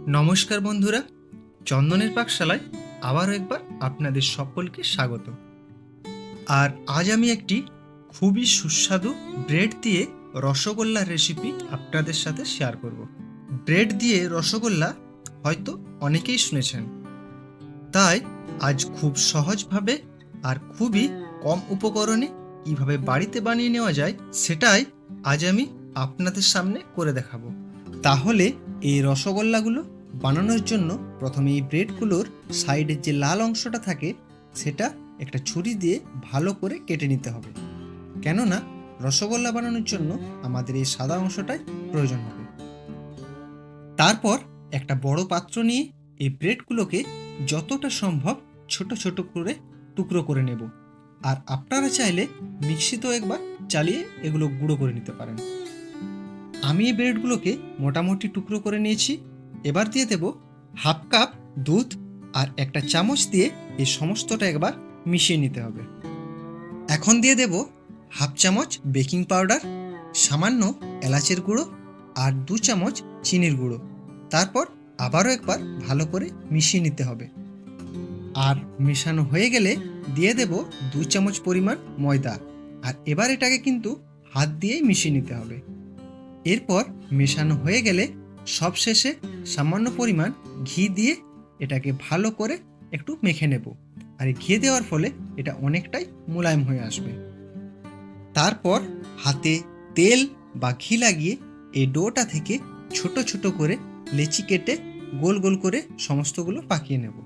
নমস্কার বন্ধুরা, চন্দনের পাকশালায় আবারও একবার আপনাদের সকলকে স্বাগত। আর আজ আমি একটি খুবই সুস্বাদু ব্রেড দিয়ে রসগোল্লার রেসিপি আপনাদের সাথে শেয়ার করব। ব্রেড দিয়ে রসগোল্লা হয়তো অনেকেই শুনেছেন, তাই আজ খুব সহজভাবে আর খুবই কম উপকরণে কীভাবে বাড়িতে বানিয়ে নেওয়া যায় সেটাই আজ আমি আপনাদের সামনে করে দেখাবো। তাহলে এই রসগোল্লাগুলো বানানোর জন্য প্রথমে এই ব্রেডগুলোর সাইডের যে লাল অংশটা থাকে সেটা একটা ছুরি দিয়ে ভালো করে কেটে নিতে হবে, কেননা রসগোল্লা বানানোর জন্য আমাদের এই সাদা অংশটাই প্রয়োজন হবে। তারপর একটা বড় পাত্র নিয়ে এই ব্রেডগুলোকে যতটা সম্ভব ছোট ছোট করে টুকরো করে নেব। আর আপনারা চাইলে মিক্সিতেও একবার চালিয়ে এগুলো গুঁড়ো করে নিতে পারেন। আমি এই ব্রেডগুলোকে মোটামুটি টুকরো করে নিয়েছি। এবার দিয়ে দেব হাফ কাপ দুধ, আর একটা চামচ দিয়ে এই সমস্তটা একবার মিশিয়ে নিতে হবে। এখন দিয়ে দেব হাফ চামচ বেকিং পাউডার, সামান্য এলাচের গুঁড়ো আর 2 চামচ চিনির গুঁড়ো। তারপর আবারও একবার ভালো করে মিশিয়ে নিতে হবে। আর মেশানো হয়ে গেলে দিয়ে দেব 2 চামচ পরিমাণ ময়দা। আর এবার এটাকে কিন্তু হাত দিয়েই মিশিয়ে নিতে হবে। এরপর মেশানো হয়ে গেলে সবশেষে সামান্য পরিমাণ ঘি দিয়ে এটাকে ভালো করে একটু মেখে নেব। আর ঘি দেওয়ার ফলে এটা অনেকটাই মোলায়েম হয়ে আসবে। তারপর হাতে তেল বা ঘি লাগিয়ে এই ডোটা থেকে ছোট ছোট করে লেচি কেটে গোল গোল করে সমস্তগুলো পাকিয়ে নেব।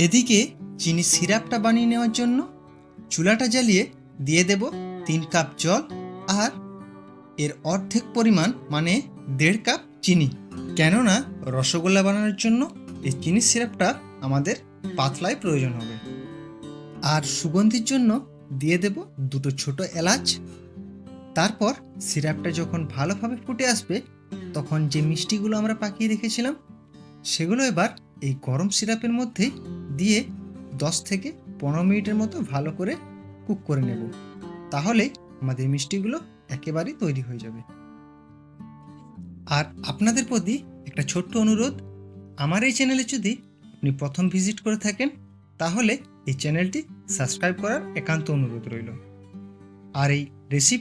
এদিকে চিনি সিরাপটা বানিয়ে নেওয়ার জন্য চুলাটা জ্বালিয়ে দিয়ে দেব 3 কাপ জল আর এর অর্ধেক পরিমাণ মানে 1.5 কাপ চিনি, কেননা রসগোল্লা বানানোর জন্য এই চিনির সিরাপটা আমাদের পাতলায় প্রয়োজন হবে। আর সুগন্ধির জন্য দিয়ে দেব 2 ছোট এলাচ। তারপর সিরাপটা যখন ভালোভাবে ফুটে আসবে তখন যে মিষ্টিগুলো আমরা পাকিয়ে রেখেছিলাম সেগুলো এবার এই গরম সিরাপের মধ্যে দিয়ে 10 থেকে 15 মিনিটের মতো ভালো করে কুক করে নেব। তাহলে আমাদের মিষ্টিগুলো একেবারেই তৈরি হয়ে যাবে। আর আপনাদের প্রতি একটা ছোট্ট অনুরোধ, আমার এই চ্যানেলে যদি আপনি প্রথম ভিজিট করে থাকেন তাহলে এই চ্যানেলটি সাবস্ক্রাইব করার একান্ত অনুরোধ রইল। আর এই রেসিপি